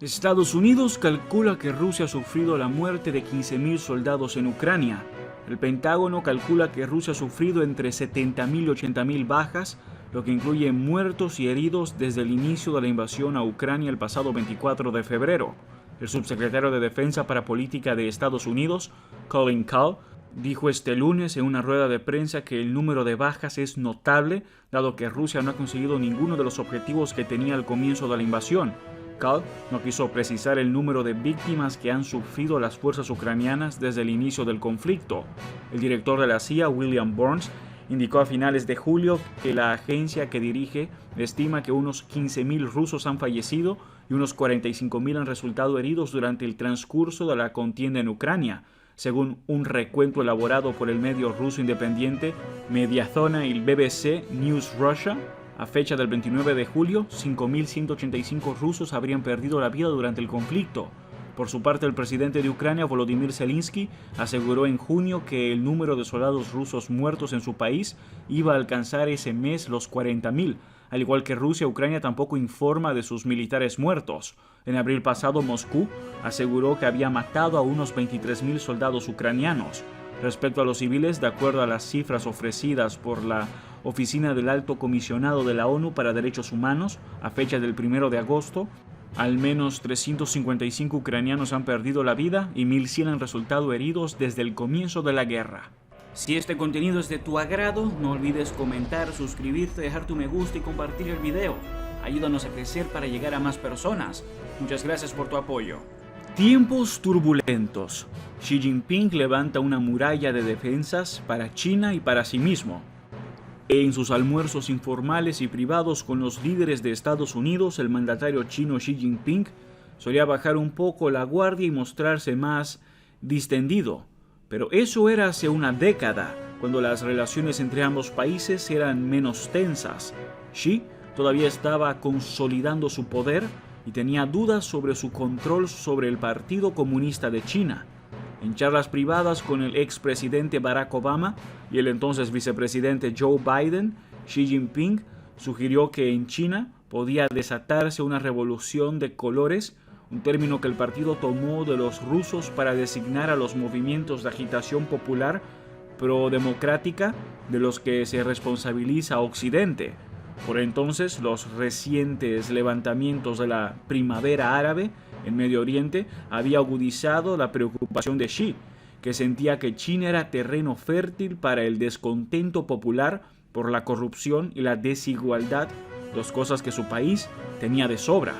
Estados Unidos calcula que Rusia ha sufrido la muerte de 15.000 soldados en Ucrania. El Pentágono calcula que Rusia ha sufrido entre 70.000 y 80.000 bajas, lo que incluye muertos y heridos desde el inicio de la invasión a Ucrania el pasado 24 de febrero. El subsecretario de Defensa para Política de Estados Unidos, Colin Kahl, dijo este lunes en una rueda de prensa que el número de bajas es notable, dado que Rusia no ha conseguido ninguno de los objetivos que tenía al comienzo de la invasión. Kahl no quiso precisar el número de víctimas que han sufrido las fuerzas ucranianas desde el inicio del conflicto. El director de la CIA, William Burns, indicó a finales de julio que la agencia que dirige estima que unos 15.000 rusos han fallecido y unos 45.000 han resultado heridos durante el transcurso de la contienda en Ucrania, según un recuento elaborado por el medio ruso independiente Mediazona y el BBC News Russia. A fecha del 29 de julio, 5.185 rusos habrían perdido la vida durante el conflicto. Por su parte, el presidente de Ucrania, Volodymyr Zelensky, aseguró en junio que el número de soldados rusos muertos en su país iba a alcanzar ese mes los 40.000. Al igual que Rusia, Ucrania tampoco informa de sus militares muertos. En abril pasado, Moscú aseguró que había matado a unos 23.000 soldados ucranianos. Respecto a los civiles, de acuerdo a las cifras ofrecidas por la Oficina del Alto Comisionado de la ONU para Derechos Humanos, a fecha del 1 de agosto, al menos 355 ucranianos han perdido la vida y 1.100 han resultado heridos desde el comienzo de la guerra. Si este contenido es de tu agrado, no olvides comentar, suscribirte, dejar tu me gusta y compartir el video. Ayúdanos a crecer para llegar a más personas. Muchas gracias por tu apoyo. Tiempos turbulentos. Xi Jinping levanta una muralla de defensas para China y para sí mismo. En sus almuerzos informales y privados con los líderes de Estados Unidos, el mandatario chino Xi Jinping solía bajar un poco la guardia y mostrarse más distendido. Pero eso era hace una década, cuando las relaciones entre ambos países eran menos tensas. Xi todavía estaba consolidando su poder y tenía dudas sobre su control sobre el Partido Comunista de China. En charlas privadas con el expresidente Barack Obama y el entonces vicepresidente Joe Biden, Xi Jinping sugirió que en China podía desatarse una revolución de colores, un término que el partido tomó de los rusos para designar a los movimientos de agitación popular pro-democrática de los que se responsabiliza a Occidente. Por entonces, los recientes levantamientos de la primavera árabe en Medio Oriente había agudizado la preocupación de Xi, que sentía que China era terreno fértil para el descontento popular por la corrupción y la desigualdad, dos cosas que su país tenía de sobra.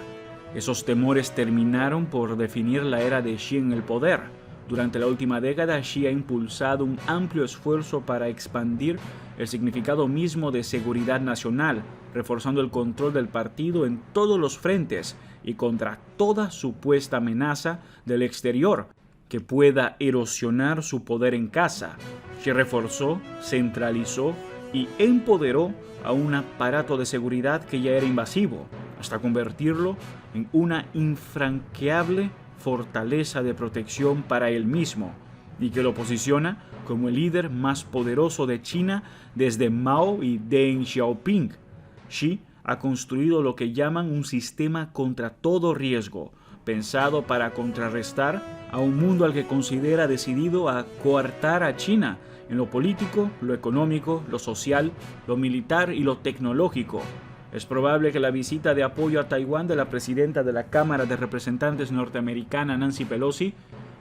Esos temores terminaron por definir la era de Xi en el poder. Durante la última década, Xi ha impulsado un amplio esfuerzo para expandir el significado mismo de seguridad nacional, reforzando el control del partido en todos los frentes y contra toda supuesta amenaza del exterior que pueda erosionar su poder en casa. Xi reforzó, centralizó y empoderó a un aparato de seguridad que ya era invasivo, hasta convertirlo en una infranqueable fortaleza de protección para él mismo, y que lo posiciona como el líder más poderoso de China desde Mao y Deng Xiaoping. Xi ha construido lo que llaman un sistema contra todo riesgo, pensado para contrarrestar a un mundo al que considera decidido a coartar a China en lo político, lo económico, lo social, lo militar y lo tecnológico. Es probable que la visita de apoyo a Taiwán de la presidenta de la Cámara de Representantes norteamericana, Nancy Pelosi,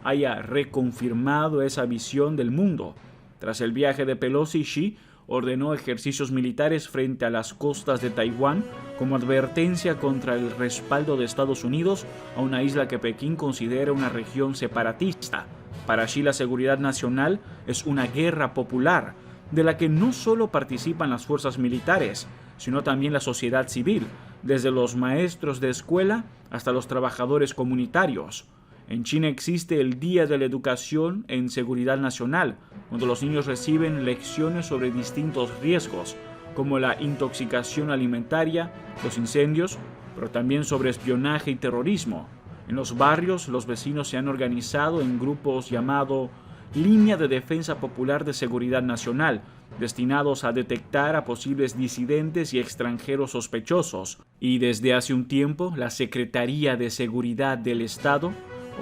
haya reconfirmado esa visión del mundo. Tras el viaje de Pelosi, Xi ordenó ejercicios militares frente a las costas de Taiwán como advertencia contra el respaldo de Estados Unidos a una isla que Pekín considera una región separatista. Para Xi, la seguridad nacional es una guerra popular, de la que no solo participan las fuerzas militares, sino también la sociedad civil, desde los maestros de escuela hasta los trabajadores comunitarios. En China existe el Día de la Educación en Seguridad Nacional, donde los niños reciben lecciones sobre distintos riesgos, como la intoxicación alimentaria, los incendios, pero también sobre espionaje y terrorismo. En los barrios, los vecinos se han organizado en grupos llamados línea de defensa popular de seguridad nacional, destinados a detectar a posibles disidentes y extranjeros sospechosos. Y desde hace un tiempo, la Secretaría de Seguridad del Estado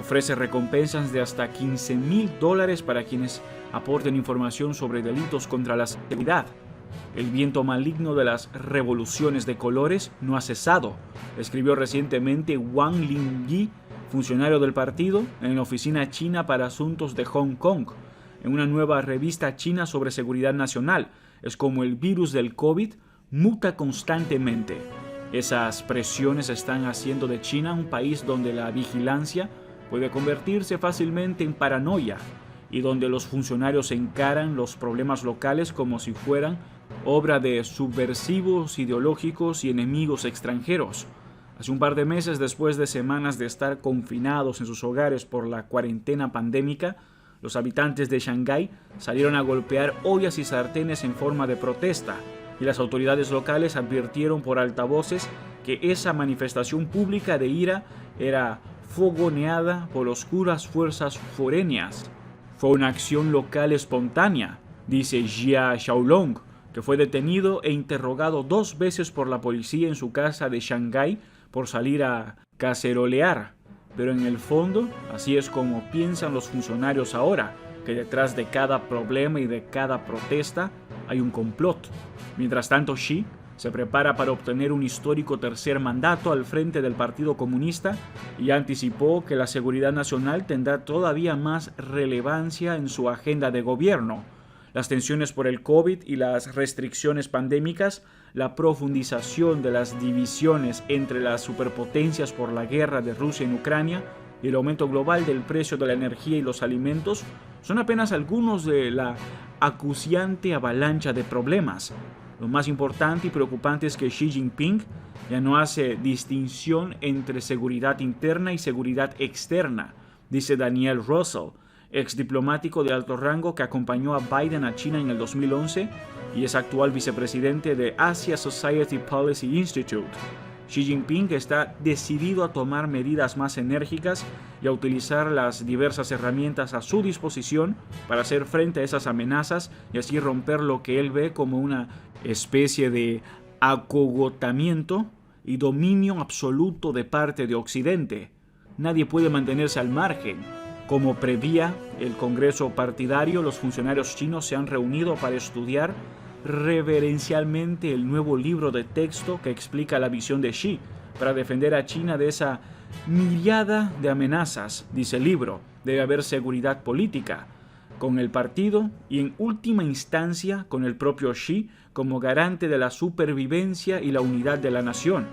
ofrece recompensas de hasta $15,000 para quienes aporten información sobre delitos contra la seguridad. El viento maligno de las revoluciones de colores no ha cesado, escribió recientemente Wang Lingyi, funcionario del partido, en la Oficina China para Asuntos de Hong Kong, en una nueva revista china sobre seguridad nacional. Es como el virus del COVID muta constantemente. Esas presiones están haciendo de China un país donde la vigilancia puede convertirse fácilmente en paranoia y donde los funcionarios encaran los problemas locales como si fueran obra de subversivos ideológicos y enemigos extranjeros. Hace un par de meses, después de semanas de estar confinados en sus hogares por la cuarentena pandémica, los habitantes de Shanghái salieron a golpear ollas y sartenes en forma de protesta, y las autoridades locales advirtieron por altavoces que esa manifestación pública de ira era fogoneada por oscuras fuerzas foréneas. Fue una acción local espontánea, dice Jia Xiaolong, que fue detenido e interrogado 2 veces por la policía en su casa de Shanghái por salir a cacerolear. Pero en el fondo, así es como piensan los funcionarios ahora, que detrás de cada problema y de cada protesta hay un complot. Mientras tanto, Xi se prepara para obtener un histórico tercer mandato al frente del Partido Comunista y anticipó que la seguridad nacional tendrá todavía más relevancia en su agenda de gobierno. Las tensiones por el COVID y las restricciones pandémicas, la profundización de las divisiones entre las superpotencias por la guerra de Rusia en Ucrania y el aumento global del precio de la energía y los alimentos son apenas algunos de la acuciante avalancha de problemas. Lo más importante y preocupante es que Xi Jinping ya no hace distinción entre seguridad interna y seguridad externa, dice Daniel Russell, ex diplomático de alto rango que acompañó a Biden a China en el 2011 y es actual vicepresidente de Asia Society Policy Institute. Xi Jinping está decidido a tomar medidas más enérgicas y a utilizar las diversas herramientas a su disposición para hacer frente a esas amenazas y así romper lo que él ve como una especie de acogotamiento y dominio absoluto de parte de Occidente. Nadie puede mantenerse al margen. Como prevía el Congreso partidario, los funcionarios chinos se han reunido para estudiar reverencialmente el nuevo libro de texto que explica la visión de Xi para defender a China de esa miríada de amenazas. Dice el libro, debe haber seguridad política con el partido y en última instancia con el propio Xi como garante de la supervivencia y la unidad de la nación.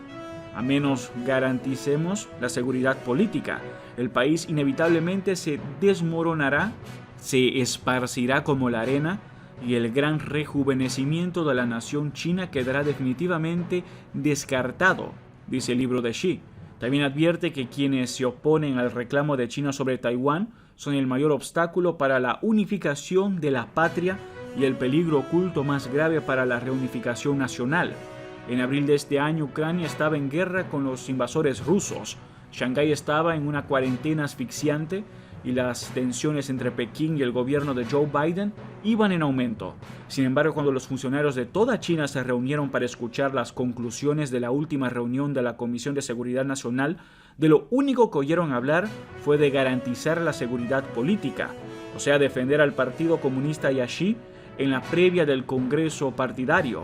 A menos garanticemos la seguridad política, el país inevitablemente se desmoronará, se esparcirá como la arena y el gran rejuvenecimiento de la nación china quedará definitivamente descartado, dice el libro de Xi. También advierte que quienes se oponen al reclamo de China sobre Taiwán son el mayor obstáculo para la unificación de la patria y el peligro oculto más grave para la reunificación nacional. En abril de este año, Ucrania estaba en guerra con los invasores rusos. Shanghái estaba en una cuarentena asfixiante y las tensiones entre Pekín y el gobierno de Joe Biden iban en aumento. Sin embargo, cuando los funcionarios de toda China se reunieron para escuchar las conclusiones de la última reunión de la Comisión de Seguridad Nacional, de lo único que oyeron hablar fue de garantizar la seguridad política, o sea, defender al Partido Comunista y a Xi en la previa del Congreso partidario.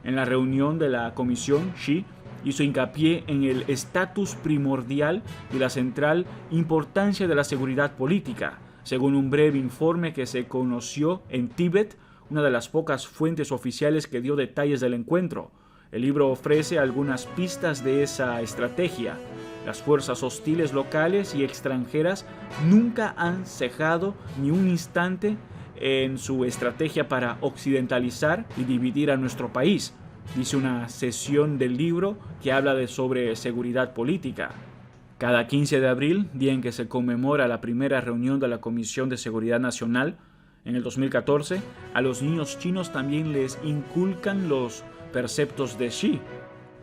En la reunión de la comisión, Xi hizo hincapié en el estatus primordial y la central importancia de la seguridad política, según un breve informe que se conoció en Tíbet, una de las pocas fuentes oficiales que dio detalles del encuentro. El libro ofrece algunas pistas de esa estrategia. Las fuerzas hostiles locales y extranjeras nunca han cejado ni un instante en su estrategia para occidentalizar y dividir a nuestro país, dice una sesión del libro que habla sobre seguridad política. Cada 15 de abril, día en que se conmemora la primera reunión de la Comisión de Seguridad Nacional, en el 2014, a los niños chinos también les inculcan los preceptos de Xi.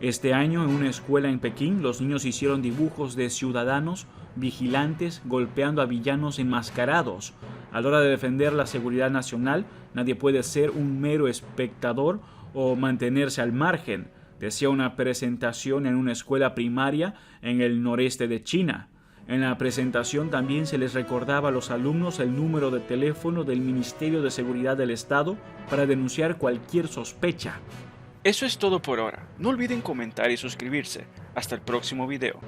Este año, en una escuela en Pekín, los niños hicieron dibujos de ciudadanos vigilantes golpeando a villanos enmascarados, A la hora de defender la seguridad nacional, nadie puede ser un mero espectador o mantenerse al margen, decía una presentación en una escuela primaria en el noreste de China. En la presentación también se les recordaba a los alumnos el número de teléfono del Ministerio de Seguridad del Estado para denunciar cualquier sospecha. Eso es todo por ahora. No olviden comentar y suscribirse. Hasta el próximo video.